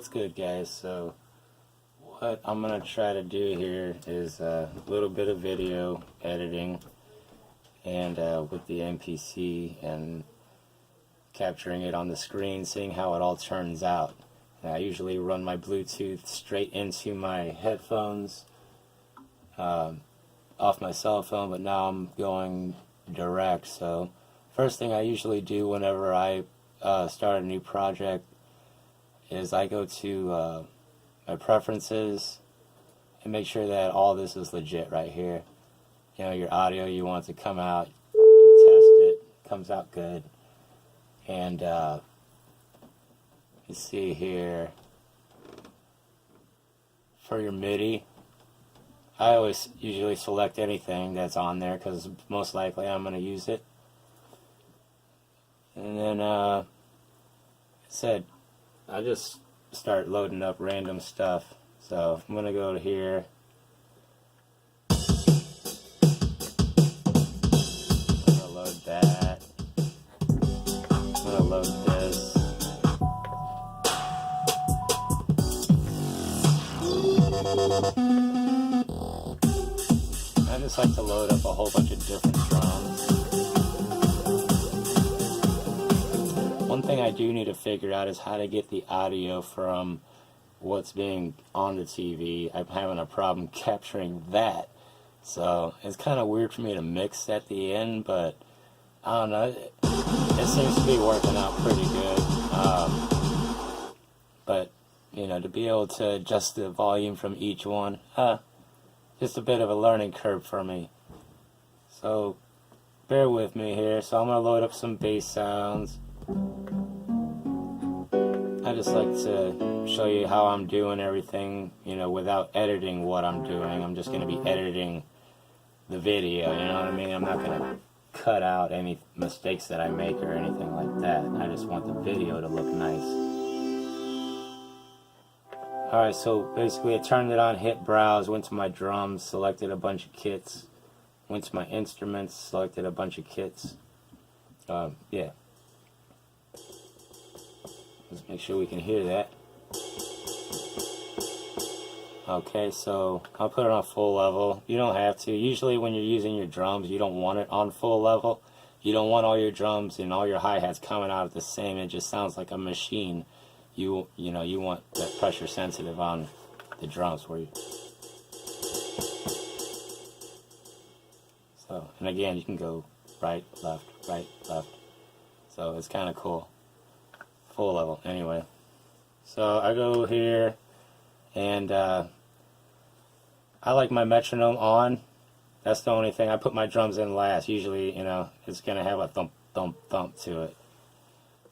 What's good, guys? So what I'm gonna try to do here is a little bit of video editing and with the MPC and capturing it on the screen, seeing how it all turns out. And I usually run my Bluetooth straight into my headphones off my cell phone, but now I'm going direct. So first thing I usually do whenever I start a new project is I go to my preferences and make sure that all this is legit right here. You know, your audio, you want it to come out, you test it, comes out good. And you see here, for your MIDI, I always usually select anything that's on there because most likely I'm going to use it. And then, I just start loading up random stuff. So I'm going to go to here. I'm going to load that. I'm going to load this. I just like to load up a whole bunch of different drums. One thing I do need to figure out is how to get the audio from what's being on the TV. I'm having a problem capturing that. So it's kind of weird for me to mix at the end, but I don't know. It seems to be working out pretty good. But, you know, to be able to adjust the volume from each one, just a bit of a learning curve for me. So bear with me here. So I'm going to load up some bass sounds. I just like to show you how I'm doing everything, you know, without editing what I'm doing. I'm just going to be editing the video, you know what I mean? I'm not going to cut out any mistakes that I make or anything like that. I just want the video to look nice. Alright, so basically I turned it on, hit browse, went to my drums, selected a bunch of kits, went to my instruments, selected a bunch of kits. Yeah. Let's make sure we can hear that. Okay, so I'll put it on full level. You don't have to. Usually when you're using your drums, you don't want it on full level. You don't want all your drums and all your hi-hats coming out at the same. It just sounds like a machine. You know, you want that pressure sensitive on the drums for you. So, and again, you can go right, left, right, left. So it's kind of cool. Full level, anyway. So I go here, and I like my metronome on. That's the only thing. I put my drums in last. Usually, you know, it's going to have a thump, thump, thump to it.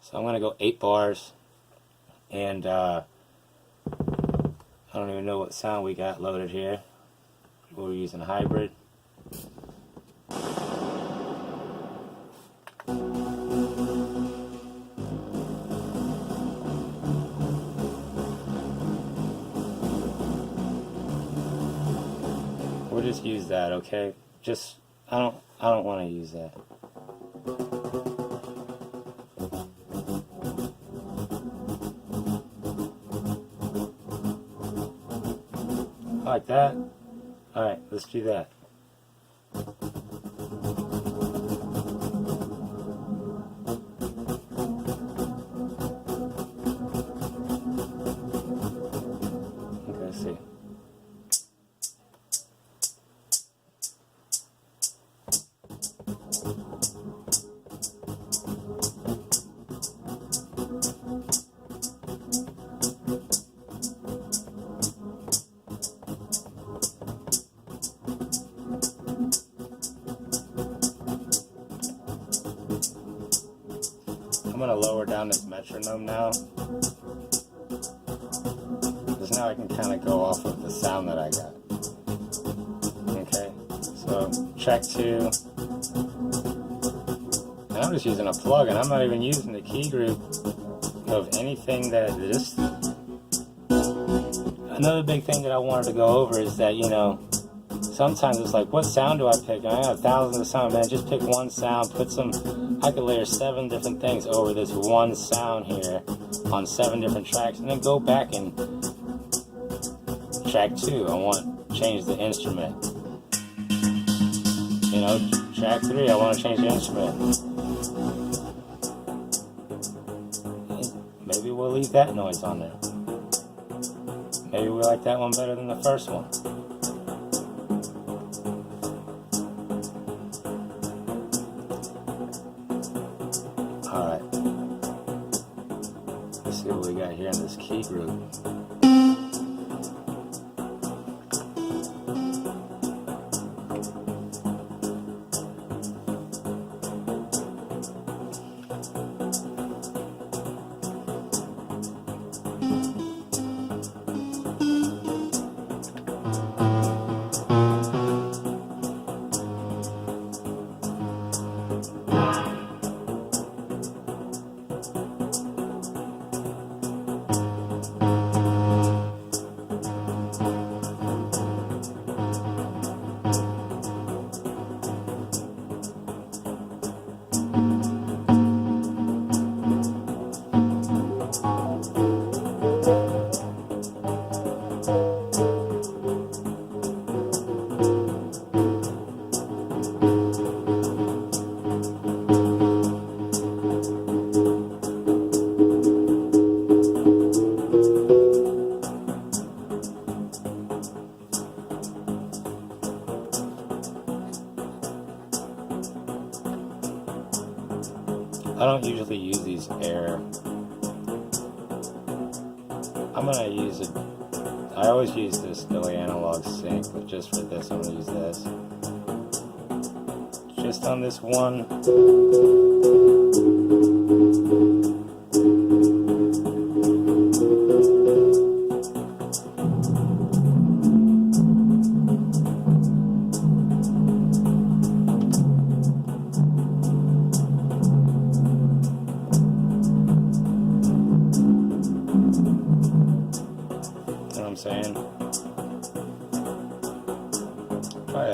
So I'm going to go 8 bars. And I don't even know what sound we got loaded here. We're using hybrid. We'll just use that, okay? Just I don't want to use that. Like that? Alright, let's do that. Okay, let's see. I'm going to lower down this metronome now, because now I can kind of go off of the sound that I got. Okay, so track 2, and I'm just using a plugin. I'm not even using the key group of anything that this. Another big thing that I wanted to go over is that, you know, sometimes it's like, what sound do I pick? And I got thousands of sounds, man. Just pick one sound, put some, I could layer 7 different things over this one sound here on 7 different tracks, and then go back and track 2, I want to change the instrument. You know, track 3, I want to change the instrument. Maybe we'll leave that noise on there. Maybe we like that one better than the first one. Alright. Let's see what we got here in this key group. I don't usually use these air. I'm gonna use it. I always use this Philly analog sync, but just for this, I'm gonna use this. Just on this one. Saying, try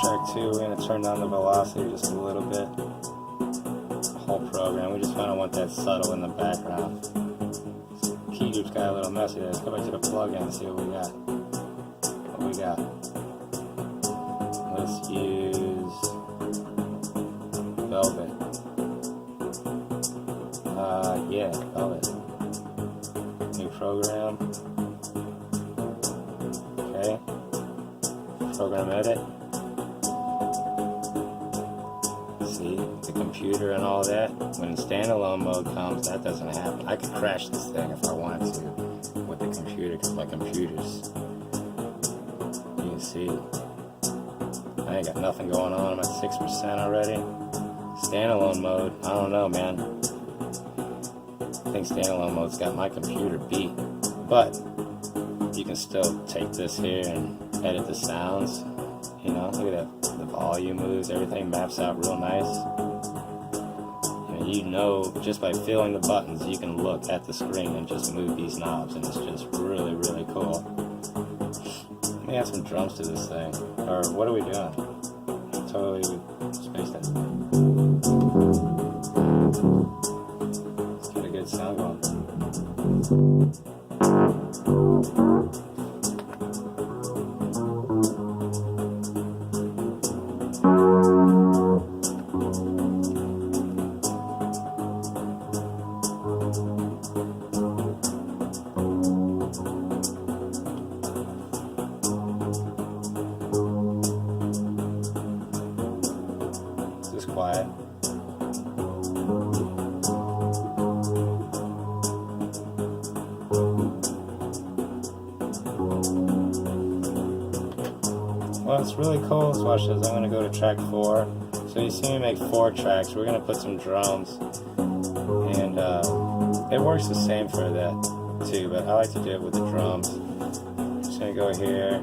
track 2, we're going to turn down the velocity just a little bit. The whole program, we just kind of want that subtle in the background. Key group's got a little messy there. Let's go back to the plugin and see what we got. What we got? Let's use Velvet. Yeah, Velvet. New program. Okay. Program edit. See, the computer and all that. When standalone mode comes, that doesn't happen. I could crash this thing if I wanted to with the computer, because my computer's, you can see, I ain't got nothing going on. I'm at 6% already. Standalone mode, I don't know, man. I think standalone mode's got my computer beat, but you can still take this here and edit the sounds. You know, look at that, the volume moves, everything maps out real nice. And you know, just by feeling the buttons, you can look at the screen and just move these knobs, and it's just really, really cool. Let me add some drums to this thing. Or what are we doing? Totally spaced it. Let's get a good sound going. Just quiet. Well, it's really cool. Let's watch this. I'm going to go to track 4. So you see me make 4 tracks. We're gonna put some drums, and it works the same for that too, but I like to do it with the drums. Just gonna go here.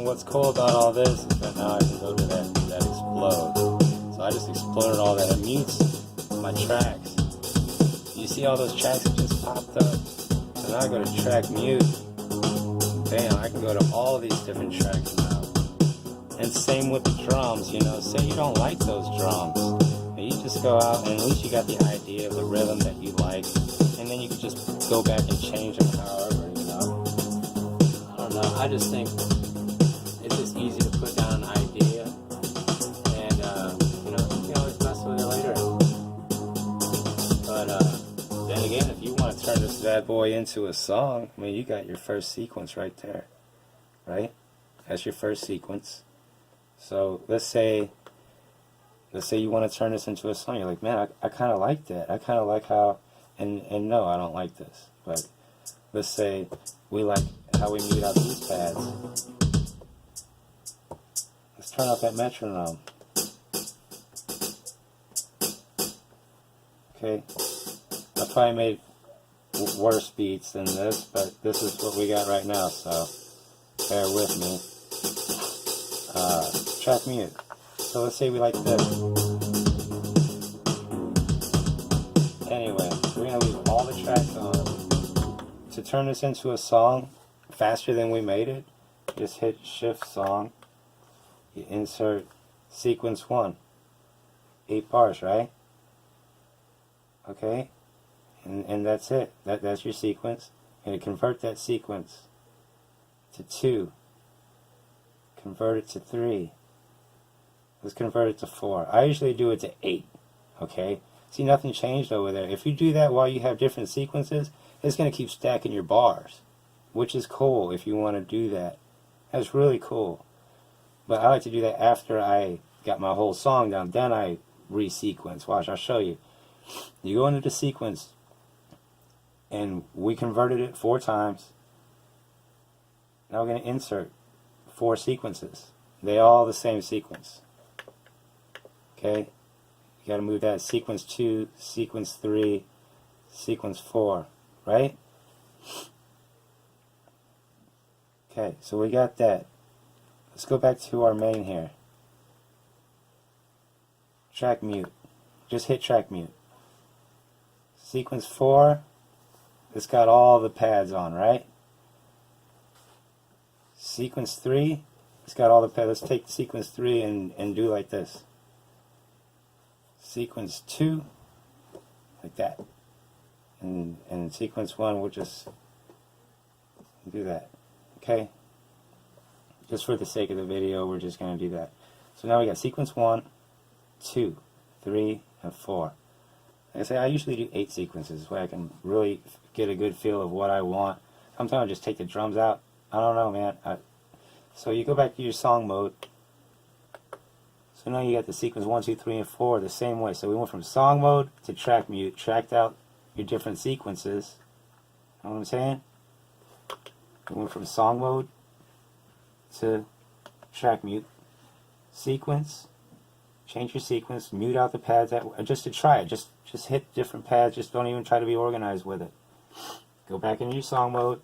What's cool about all this is that now I can go to that explode. So I just exploded all that. It mutes my tracks. You see all those tracks that just popped up? So now I go to track mute. Bam, I can go to all these different tracks now. And same with the drums, you know. Say you don't like those drums. You just go out and at least you got the idea of the rhythm that you like. And then you can just go back and change them however, you know. I don't know, I just think it's just easy to put down an idea, and you know, you can always mess with it later. But then again, if you want to turn this bad boy into a song, I mean, you got your first sequence right there, right? That's your first sequence. So let's say you want to turn this into a song. You're like, man, I kind of like that. I kind of like how, and no, I don't like this. But let's say we like how we mute out these pads. Let's turn up that metronome. Okay, I probably made worse beats than this, but this is what we got right now, so bear with me. Track mute. So let's say we like this. Anyway, we're going to leave all the tracks on. To turn this into a song faster than we made it, just hit Shift Song. You insert sequence 1. 8 bars, right? Okay? And that's it. That's your sequence. And convert that sequence to 2. Convert it to 3. Let's convert it to 4. I usually do it to 8. Okay? See, nothing changed over there. If you do that while you have different sequences, it's going to keep stacking your bars, which is cool if you want to do that. That's really cool. But I like to do that after I got my whole song down. Then I resequence. Watch, I'll show you. You go into the sequence, and we converted it 4 times. Now we're going to insert 4 sequences. They all the same sequence. Okay? You got to move that sequence 2, sequence 3, sequence 4, right? Okay, so we got that. Let's go back to our main here. Track mute. Just hit track mute. Sequence 4, it's got all the pads on, right? Sequence 3, it's got all the pads. Let's take sequence 3 and do like this. Sequence 2, like that. And sequence 1, we'll just do that. Okay? Just for the sake of the video, we're just going to do that. So now we got sequence 1, 2, 3, and 4. Like I say, I usually do 8 sequences, where I can really get a good feel of what I want. Sometimes I just take the drums out. I don't know, man. So you go back to your song mode. So now you got the sequence 1, 2, 3, and 4 the same way. So we went from song mode to track mute, tracked out your different sequences. You know what I'm saying? We went from song mode to track mute. Sequence, change your sequence, mute out the pads, just to try it. Just hit different pads, just don't even try to be organized with it. Go back into your song mode,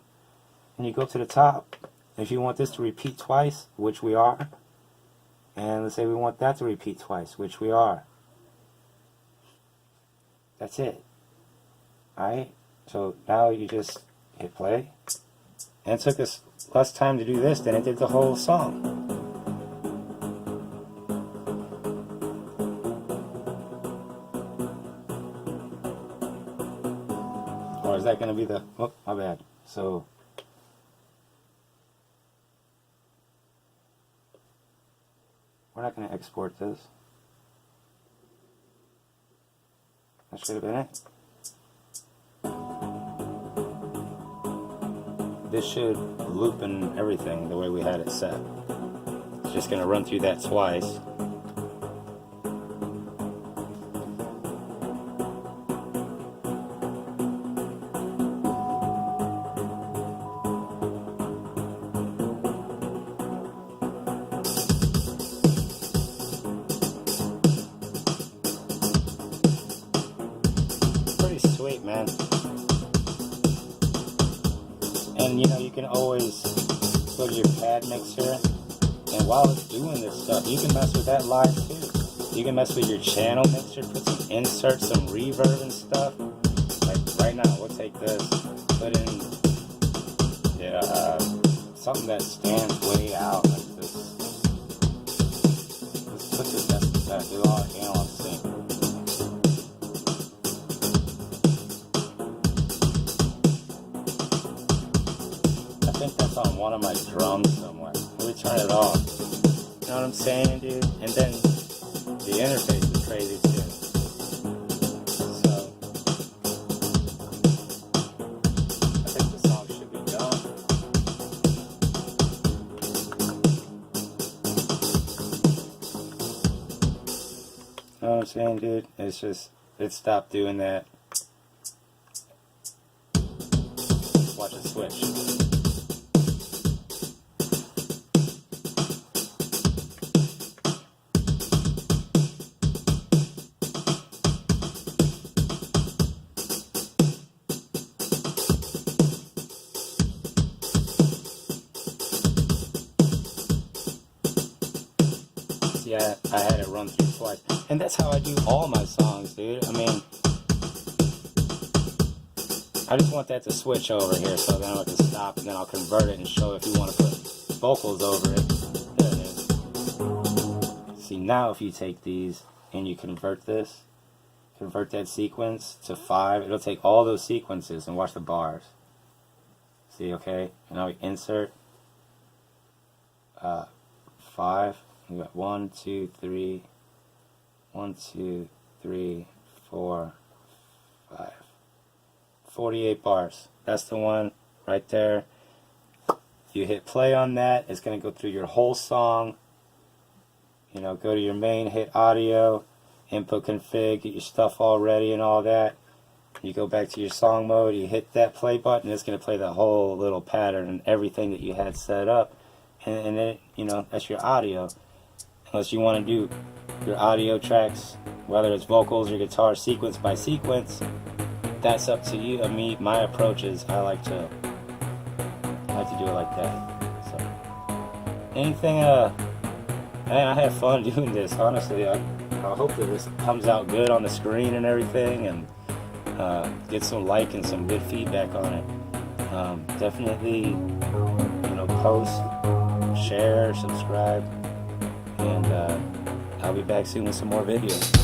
and you go to the top. If you want this to repeat twice, which we are, and let's say we want that to repeat twice, which we are. That's it. Alright? So now you just hit play. And it took us less time to do this than it did the whole song. Or is that going to be the... Oh, my bad. So... we're not going to export this. That should have been it. This should loop and everything the way we had it set. It's just going to run through that twice. Pretty sweet, man. And you know, you can always go to your pad mixer, and while it's doing this stuff, you can mess with that live too. You can mess with your channel mixer, put some insert, some reverb and stuff. Like right now, we'll take this, put in something that stands way out like this. Let's put this best do all analog sync. I think that's on one of my drums somewhere. Let me turn it off. You know what I'm saying, dude? And then the interface is crazy too. So I think the song should be done. You know what I'm saying, dude? It's just, it stopped doing that. Watch it switch. Yeah, I had it run through twice. And that's how I do all my songs, dude. I mean, I just want that to switch over here so then I can stop and then I'll convert it and show if you want to put vocals over it. There it is. See, now if you take these and you convert this, convert that sequence to 5, it'll take all those sequences and watch the bars. See, okay? And now we insert 5. We got 1, 2, 3, 1, 2, 3, 4, 5. 48 bars. That's the one right there. You hit play on that. It's going to go through your whole song. You know, go to your main, hit audio, input config, get your stuff all ready and all that. You go back to your song mode. You hit that play button. It's going to play the whole little pattern and everything that you had set up. And then, you know, that's your audio. Unless you want to do your audio tracks, whether it's vocals or guitar, sequence by sequence, that's up to you. I mean, my approach is I like to do it like that. So, anything, man, I had fun doing this. Honestly, I hope that this comes out good on the screen and everything, and get some like and some good feedback on it. Definitely, you know, post, share, subscribe. And I'll be back soon with some more videos.